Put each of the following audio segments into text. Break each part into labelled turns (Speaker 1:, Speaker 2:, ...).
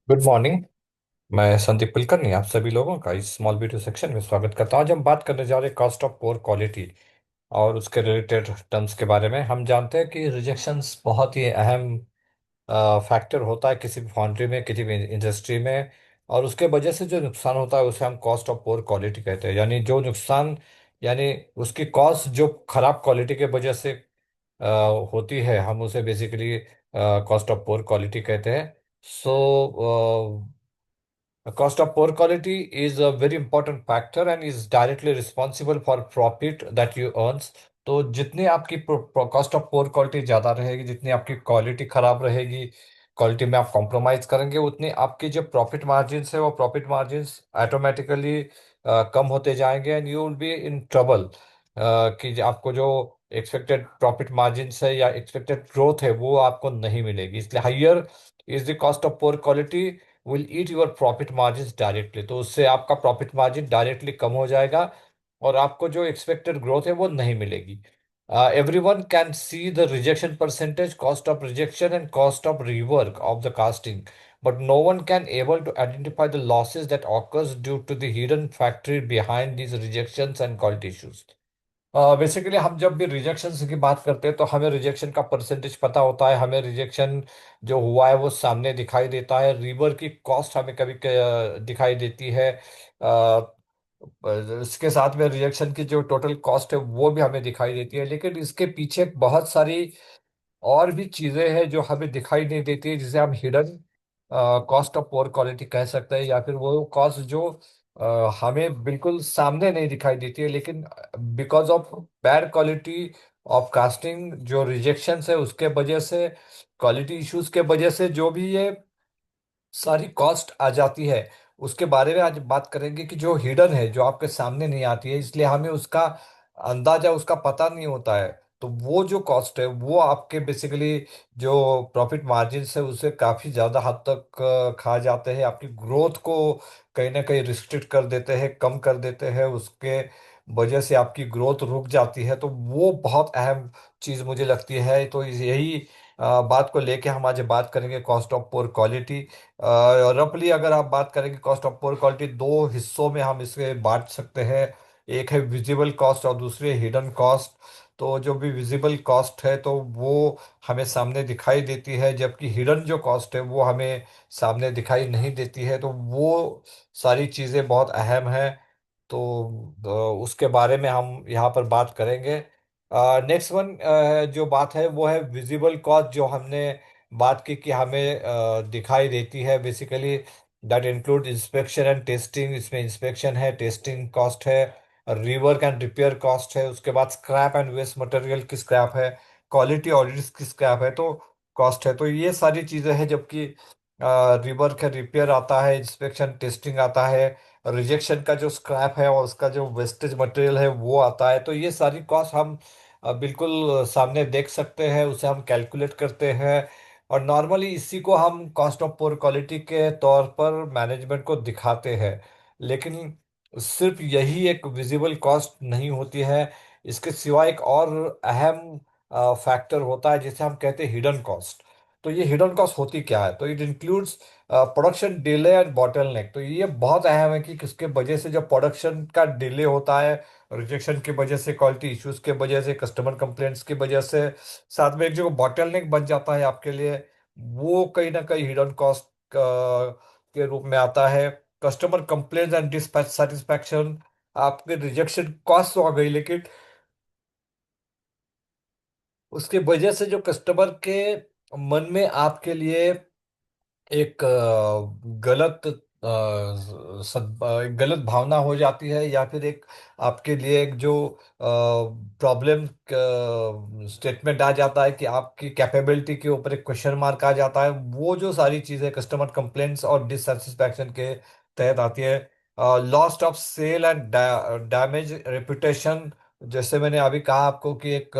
Speaker 1: Good morning. मैं संदीप कुलकर्णी आप सभी लोगों का इस स्मॉल वीडियो सेक्शन में स्वागत करता हूँ। आज हम बात करने जा रहे हैं कॉस्ट ऑफ पोर क्वालिटी और उसके रिलेटेड टर्म्स के बारे में। हम जानते हैं कि रिजेक्शंस बहुत ही अहम फैक्टर होता है किसी भी फाउंड्री में, किसी भी इंडस्ट्री में। और उसके वजह से जो नुकसान होता है उसे हम कॉस्ट ऑफ पोर क्वालिटी कहते हैं। यानी जो नुकसान, यानी उसकी कॉस्ट जो खराब क्वालिटी के वजह से अ, होती है, हम उसे basically cost of poor quality कहते हैं। सो cost of poor quality is a very important factor and is directly responsible for profit that you earns। तो जितनी आपकी कॉस्ट ऑफ पोर क्वालिटी ज़्यादा रहेगी, जितनी आपकी क्वालिटी खराब रहेगी, क्वालिटी में आप कॉम्प्रोमाइज़ करेंगे, उतनी आपकी जो प्रॉफिट मार्जिन्स है वो प्रॉफिट मार्जिन्स ऑटोमेटिकली कम होते जाएंगे and you will be in trouble. कि आपको जो एक्सपेक्टेड प्रॉफिट मार्जिन्स है या एक्सपेक्टेड ग्रोथ है वो आपको नहीं मिलेगी। इसलिए higher is the cost of poor quality will eat your profit margin directly. तो उससे आपका प्रॉफिट मार्जिन डायरेक्टली कम हो जाएगा और आपको जो एक्सपेक्टेड ग्रोथ है वो नहीं मिलेगी। Everyone can see the rejection percentage, cost of rejection and cost of rework of the casting, but no one can able to identify the losses that occurs due to the hidden factory behind these rejections and quality issues। Basically हम जब भी rejection की बात करते हैं तो हमें rejection का परसेंटेज पता होता है, हमें रिजेक्शन जो हुआ है वो सामने दिखाई देता है, रिवर की कॉस्ट हमें कभी दिखाई देती है। इसके साथ में रिजेक्शन की जो टोटल कॉस्ट है वो भी हमें दिखाई देती है। लेकिन इसके पीछे बहुत सारी और भी चीजें हैं जो हमें दिखाई नहीं देती है, जिसे हम hidden cost of poor quality कह सकते हैं, या फिर वो कॉस्ट जो हमें बिल्कुल सामने नहीं दिखाई देती है, लेकिन because of bad quality of casting, जो रिजेक्शन है उसके वजह से, क्वालिटी इश्यूज के वजह से जो भी ये सारी कॉस्ट आ जाती है, उसके बारे में आज बात करेंगे कि जो हिडन है, जो आपके सामने नहीं आती है, इसलिए हमें उसका अंदाजा, उसका पता नहीं होता है। तो वो जो कॉस्ट है वो आपके बेसिकली जो प्रॉफिट मार्जिन है उसे काफ़ी ज़्यादा हद तक खा जाते हैं, आपकी ग्रोथ को कहीं ना कहीं रिस्ट्रिक्ट कर देते हैं, कम कर देते हैं, उसके वजह से आपकी ग्रोथ रुक जाती है। तो वो बहुत अहम चीज़ मुझे लगती है। तो यही बात को लेके हम आज बात करेंगे कॉस्ट ऑफ पोर क्वालिटी। रफली अगर आप बात करेंगे कॉस्ट ऑफ पोर क्वालिटी, दो हिस्सों में हम इसे बांट सकते हैं। एक है विजिबल कॉस्ट और दूसरी है हिडन कॉस्ट। तो जो भी विजिबल कॉस्ट है तो वो हमें सामने दिखाई देती है, जबकि हिडन जो कॉस्ट है वो हमें सामने दिखाई नहीं देती है। तो वो सारी चीज़ें बहुत अहम है। तो उसके बारे में हम यहाँ पर बात करेंगे। नेक्स्ट वन जो बात है वो है विजिबल कॉस्ट, जो हमने बात की कि हमें दिखाई देती है basically. That include inspection and testing. इसमें इंस्पेक्शन है, टेस्टिंग कॉस्ट है, रिवर्क एंड रिपेयर कॉस्ट है, उसके बाद स्क्रैप एंड वेस्ट मटेरियल की स्क्रैप है, क्वालिटी ऑडिट्स की स्क्रैप है, तो कॉस्ट है। तो ये सारी चीज़ें हैं, जबकि रिवर्क है, रिपेयर आता है, इंस्पेक्शन टेस्टिंग आता है, रिजेक्शन का जो स्क्रैप है और उसका जो वेस्टेज मटेरियल है वो आता है। तो ये सारी कॉस्ट हम बिल्कुल सामने देख सकते हैं, उसे हम कैलकुलेट करते हैं और नॉर्मली इसी को हम कॉस्ट ऑफ पोर क्वालिटी के तौर पर मैनेजमेंट को दिखाते हैं। लेकिन सिर्फ यही एक विजिबल कॉस्ट नहीं होती है, इसके सिवा एक और अहम फैक्टर होता है जिसे हम कहते हैं हिडन कॉस्ट। तो ये हिडन कॉस्ट होती क्या है? तो it includes production delay and bottleneck. तो ये बहुत अहम है कि किसके वजह से जब प्रोडक्शन का डिले होता है, रिजेक्शन की वजह से, क्वालिटी इश्यूज के वजह से, कस्टमर कंप्लेंट्स की वजह से, साथ में एक जो बॉटलनेक बन जाता है आपके लिए, वो कहीं ना कहीं हिडन कॉस्ट के रूप में आता है। कस्टमर कंप्लेंट्स एंड डिससेटिस्फैक्शन, आपके रिजेक्शन कॉस्ट तो आ गई, लेकिन उसके वजह से जो कस्टमर के मन में आपके लिए एक गलत एक गलत भावना हो जाती है, या फिर एक आपके लिए एक जो प्रॉब्लम स्टेटमेंट आ जाता है कि आपकी कैपेबिलिटी के ऊपर एक क्वेश्चन मार्क आ जाता है। वो जो सारी चीज़ें कस्टमर कंप्लेंट्स और डिससेटिस्फैक्शन के तहत आती है। Lost of sale and damage reputation, जैसे मैंने अभी कहा आपको कि एक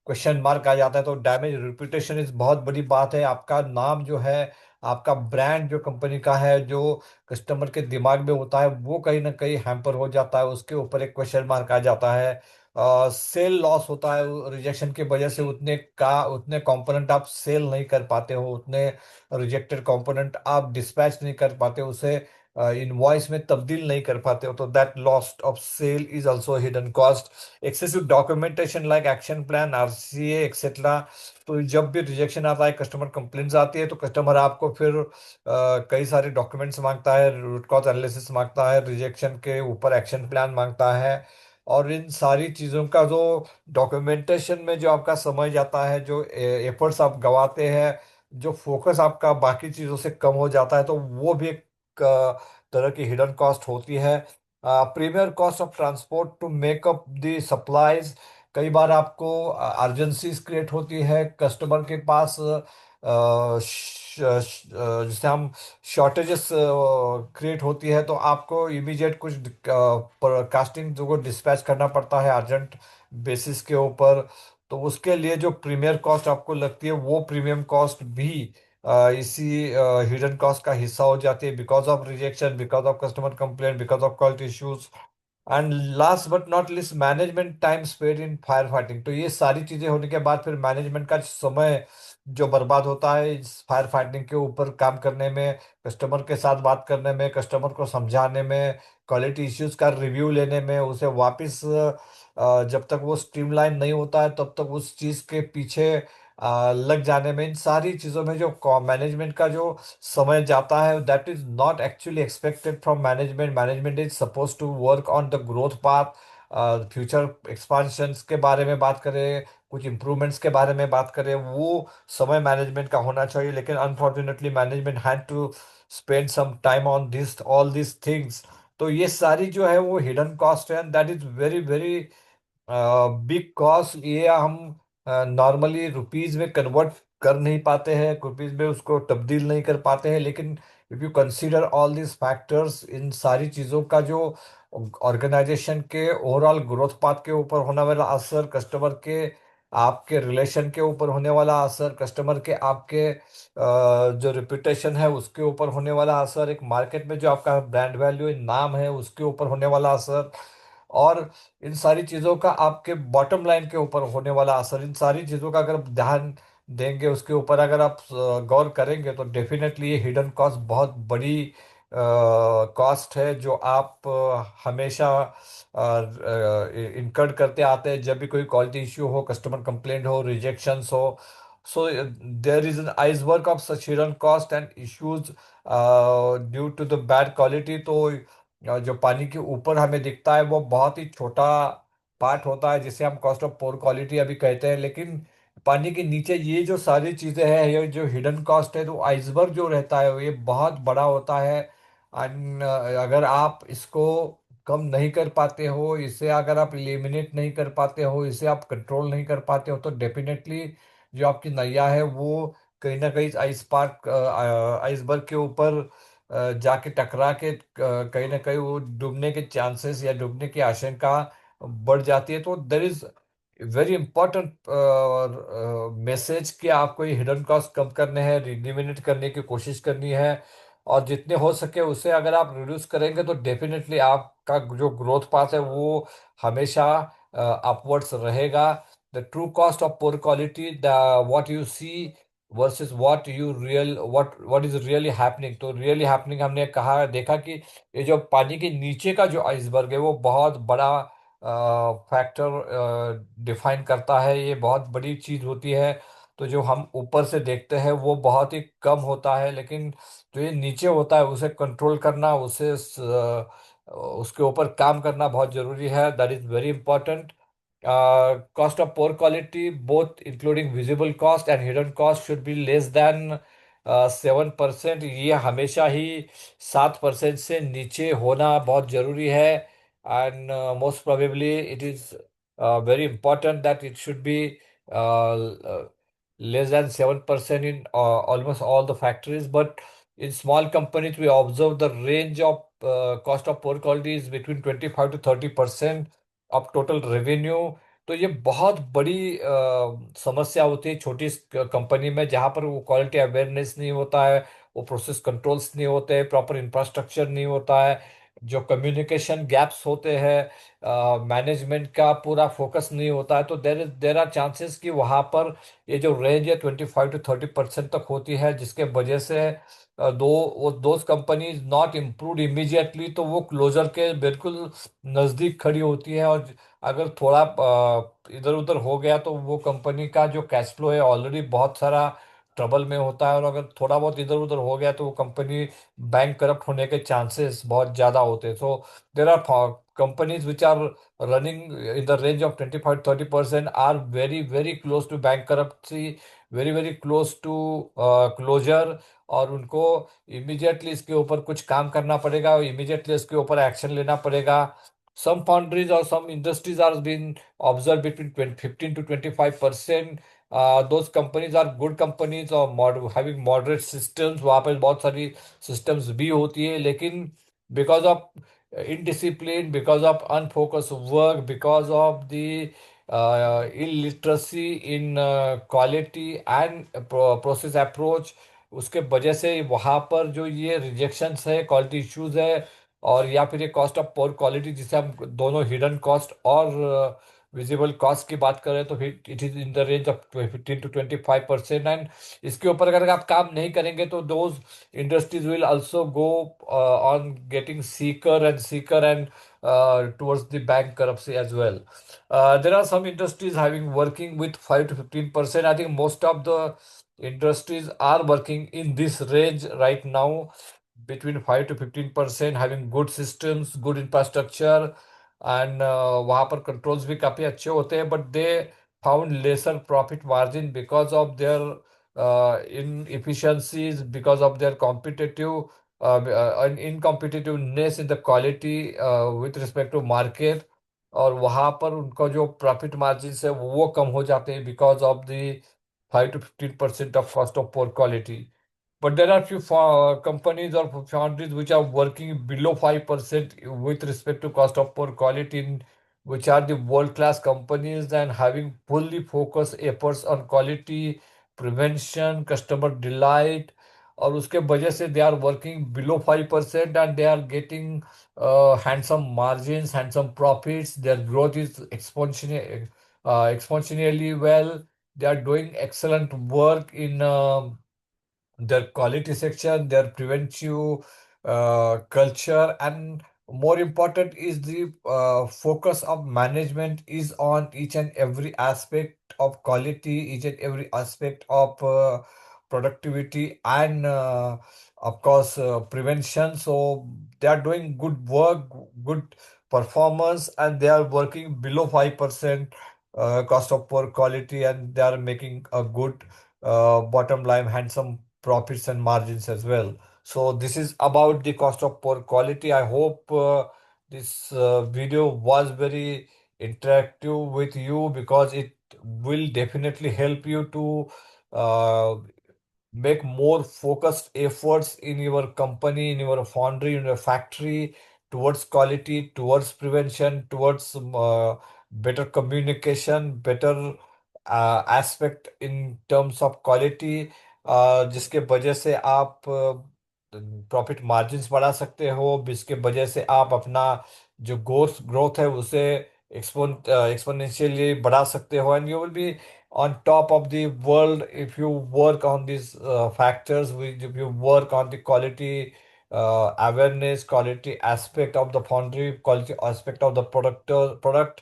Speaker 1: क्वेश्चन मार्क आ जाता है, तो डैमेज रेपुटेशन इस बहुत बड़ी बात है। आपका नाम जो है, आपका ब्रांड जो कंपनी का है, जो कस्टमर के दिमाग में होता है, वो कहीं ना कहीं हैम्पर हो जाता है, उसके ऊपर एक क्वेश्चन मार्क आ जाता है। सेल लॉस होता है रिजेक्शन की वजह से, उतने कंपोनेंट आप सेल नहीं कर पाते हो, उतने रिजेक्टेड कंपोनेंट आप डिस्पैच नहीं कर पाते, उसे इनवॉइस में तब्दील नहीं कर पाते हो, तो that loss of sale is also hidden cost. Excessive documentation like action plan, RCA etcetera. तो जब भी रिजेक्शन आता है, कस्टमर कंप्लेंट्स आती है, तो कस्टमर आपको फिर कई सारे डॉक्यूमेंट्स मांगता है, रूट कॉज एनालिसिस मांगता है, रिजेक्शन के ऊपर एक्शन प्लान मांगता है। और इन सारी चीज़ों का जो डॉक्यूमेंटेशन में जो आपका समय जाता है, जो एफर्ट्स आप गवाते हैं, जो फोकस आपका बाकी चीज़ों से कम हो जाता है, तो वो भी एक तरह की हिडन कॉस्ट होती है। Premier cost of transport to make up the supplies. कई बार आपको अर्जेंसीज क्रिएट होती है कस्टमर के पास, जिसे हम शॉर्टेजेस क्रिएट होती है, तो आपको इमीडिएट कुछ कास्टिंग जो को डिस्पैच करना पड़ता है अर्जेंट बेसिस के ऊपर। तो उसके लिए जो प्रीमियर कॉस्ट आपको लगती है, वो प्रीमियम कॉस्ट भी इसी हिडन कॉस्ट का हिस्सा हो जाती है, because of rejection, because of customer complaint, because of quality issues. And last but not list, management time spend in fire fighting. तो ये सारी चीजें होने के बाद फिर मैनेजमेंट का समय जो बर्बाद होता है इस फायर फाइटिंग के ऊपर काम करने में, कस्टमर के साथ बात करने में, कस्टमर को समझाने में, क्वालिटी इश्यूज का रिव्यू लेने में, उसे वापस जब तक वो स्ट्रीमलाइन नहीं होता है तब तक उस चीज के पीछे लग जाने में, इन सारी चीजों में जो मैनेजमेंट का जो समय जाता है, that is not actually expected from management. Management is suppose to work on the growth path, future expansions के बारे में बात करें, कुछ इम्प्रूवमेंट्स के बारे में बात करें, वो समय मैनेजमेंट का होना चाहिए। लेकिन unfortunately management had to spend some time on this all this things. तो ये सारी जो है वो हिडन कॉस्ट है, that is very very big cost. ये हम नॉर्मली रुपीज में कन्वर्ट कर नहीं पाते हैं, रुपीज में उसको तब्दील नहीं कर पाते हैं, लेकिन if you consider all this factors, इन सारी चीज़ों का जो ऑर्गेनाइजेशन के ओवरऑल ग्रोथ पाथ के ऊपर होने वाला असर, कस्टमर के आपके रिलेशन के ऊपर होने वाला असर, कस्टमर के आपके जो रिपुटेशन है उसके ऊपर होने वाला असर, एक मार्केट में जो आपका ब्रांड वैल्यू नाम है उसके ऊपर होने वाला असर, और इन सारी चीज़ों का आपके बॉटम लाइन के ऊपर होने वाला असर, इन सारी चीज़ों का अगर आप ध्यान देंगे, उसके ऊपर अगर आप गौर करेंगे, तो डेफिनेटली ये हिडन कॉस्ट बहुत बड़ी कॉस्ट है, जो आप हमेशा इनकर्ड करते आते हैं जब भी कोई क्वालिटी इश्यू हो, कस्टमर कंप्लेंट हो, रिजेक्शंस हो। So there is an iceberg of such hidden cost and issues due to the bad quality. तो जो पानी के ऊपर हमें दिखता है वो बहुत ही छोटा पार्ट होता है, जिसे हम कॉस्ट ऑफ पोर क्वालिटी अभी कहते हैं, लेकिन पानी के नीचे ये जो सारी चीजें हैं, ये जो हिडन कॉस्ट है, तो आइसबर्ग जो रहता है ये बहुत बड़ा होता है। एंड अगर आप इसको कम नहीं कर पाते हो, इसे अगर आप एलिमिनेट नहीं कर पाते हो, इसे आप कंट्रोल नहीं कर पाते हो, तो डेफिनेटली जो आपकी नैया है वो कहीं ना कहीं आइसबर्ग के ऊपर जाके टकरा के कहीं ना कहीं वो डूबने के चांसेस या डूबने की आशंका बढ़ जाती है। तो there is very important message कि आपको ये हिडन कॉस्ट कम करने हैं, एलिमिनेट करने की कोशिश करनी है, और जितने हो सके उसे अगर आप रिड्यूस करेंगे, तो डेफिनेटली आपका जो ग्रोथ पाथ है वो हमेशा अपवर्ड्स रहेगा। The true cost of poor quality, the what you see versus what is really happening. तो रियली हैपनिंग हमने कहा देखा कि ये जो पानी के नीचे का जो आइसबर्ग है वो बहुत बड़ा फैक्टर डिफाइन करता है, ये बहुत बड़ी चीज होती है। तो जो हम ऊपर से देखते हैं वो बहुत ही कम होता है, लेकिन जो ये नीचे होता है उसे कंट्रोल करना, उसके ऊपर काम करना बहुत जरूरी है। That is very important. Cost of poor quality both including visible cost and hidden cost should be less than 7%। ये हमेशा ही 7% से नीचे होना बहुत जरूरी है। And most probably it is very important that it should be less than 7% in almost all the factories. But in small companies, we observe the range of cost of poor quality is between 25 to 30% of total revenue. तो ये बहुत बड़ी समस्या होती है छोटी company में, जहाँ पर वो क्वालिटी अवेयरनेस नहीं होता है, वो प्रोसेस कंट्रोल्स नहीं होते हैं, प्रॉपर इंफ्रास्ट्रक्चर नहीं होता है, जो कम्युनिकेशन गैप्स होते हैं, मैनेजमेंट का पूरा फोकस नहीं होता है, तो देर आर चांसेस कि वहाँ पर ये जो रेंज है 25 to 30% तक होती है, जिसके वजह से those companies not improve immediately, तो वो क्लोजर के बिल्कुल नज़दीक खड़ी होती है। और अगर थोड़ा इधर उधर हो गया तो वो कंपनी का जो कैश फ्लो है ऑलरेडी बहुत सारा ट्रबल में होता है, और अगर थोड़ा बहुत इधर उधर हो गया तो वो कंपनी बैंक करप्ट होने के चांसेस बहुत ज़्यादा होते हैं। So there are companies which are running in the range of 25-30% are very very close to bankruptcy, very very close to closure। और उनको इमीडिएटली इसके ऊपर कुछ काम करना पड़ेगा, इमीडिएटली इसके ऊपर एक्शन लेना पड़ेगा। some foundries or some industries are being observed between 20, 15 to 25%। those companies are good companies और having moderate systems, वहाँ पे बहुत सारी systems भी होती है, लेकिन because of indiscipline, because of unfocused work, because of the illiteracy in quality and process approach, उसके वजह से वहाँ पर जो ये रिजेक्शंस है, क्वालिटी इश्यूज है, और या फिर ये कॉस्ट ऑफ पोर क्वालिटी, जिसे हम दोनों हिडन कॉस्ट और विजिबल कॉस्ट की बात करें, तो it is in the range of 15 to 25%। And इसके ऊपर अगर आप काम नहीं करेंगे तो those industries will also go on getting sicker and towards the bankruptcy as well. There are some industries having working with 5 to 15%. I think most of the industries are working in this range right now, between 5 to 15%, having good systems, good infrastructure, and वहाँ पर controls भी काफ़ी अच्छे होते हैं, but they found lesser profit margin because of their inefficiencies, because of their competitive incompetitiveness in the quality with respect to market। और वहाँ पर उनका जो प्रॉफिट मार्जिन है वो कम हो जाते हैं because of the 5 to 15% of cost of poor quality। But there are few companies or foundries which are working below 5% with respect to cost of poor quality, which are the world-class companies and having fully focused efforts on quality, prevention, customer delight। और उसके वजह से they are working below 5% and they are getting handsome margins, handsome profits, their growth is exponentially well, they are doing excellent work in their quality section, their preventive culture, and more important is the focus of management is on each and every aspect of quality, each and every aspect of productivity, and of course prevention. So they are doing good work, good performance, and they are working below 5% cost of poor quality, and they are making a good bottom line, handsome profits and margins as well. So this is about the cost of poor quality. I hope this video was very interactive with you, because it will definitely help you to uh, make more focused efforts in your company, in your foundry, in your factory, towards quality, towards prevention, towards better communication, better aspect in terms of quality, जिसके वजह से आप profit margins बढ़ा सकते हो, जिसके वजह से आप अपना जो ग्रोथ ग्रोथ है उसे एक्सपोनेंशियली बढ़ा सकते हो, and you will be on top of the world if you work on these factors, if you work on the quality awareness, quality aspect of the foundry, quality aspect of the product,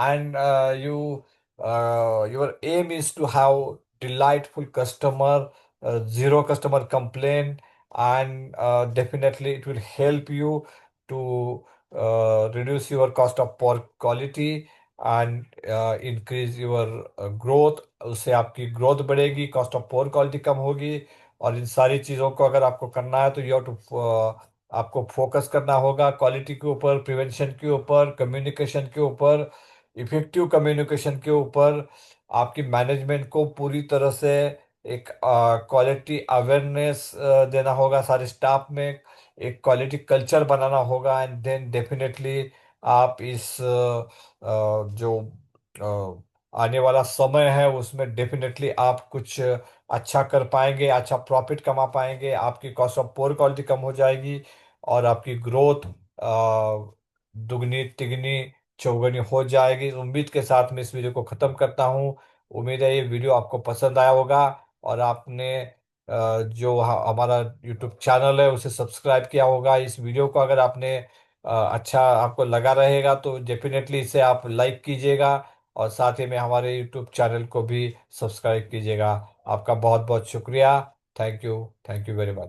Speaker 1: and your aim is to have delightful customer, zero customer complaint, and definitely it will help you to reduce your cost of poor quality and increase your growth. उससे आपकी growth बढ़ेगी, cost of poor quality कम होगी। और इन सारी चीज़ों को अगर आपको करना है तो यू हैव टू आपको फोकस करना होगा क्वालिटी के ऊपर, प्रिवेंशन के ऊपर, कम्युनिकेशन के ऊपर, इफेक्टिव कम्युनिकेशन के ऊपर। आपकी मैनेजमेंट को पूरी तरह से एक क्वालिटी अवेयरनेस देना होगा सारे स्टाफ में, एक क्वालिटी कल्चर बनाना होगा, एंड देन डेफिनेटली आप इस जो आने वाला समय है उसमें डेफिनेटली आप कुछ अच्छा कर पाएंगे, अच्छा प्रॉफिट कमा पाएंगे, आपकी कॉस्ट ऑफ पोर क्वालिटी कम हो जाएगी, और आपकी ग्रोथ दुगनी तिगनी चौगनी हो जाएगी। उम्मीद के साथ मैं इस वीडियो को ख़त्म करता हूँ। उम्मीद है ये वीडियो आपको पसंद आया होगा और आपने जो हमारा यूट्यूब चैनल है उसे सब्सक्राइब किया होगा। इस वीडियो को अगर आपने अच्छा आपको लगा रहेगा तो डेफिनेटली इसे आप लाइक कीजिएगा और साथ ही में हमारे यूट्यूब चैनल को भी सब्सक्राइब कीजिएगा। आपका बहुत बहुत शुक्रिया। Thank you very much.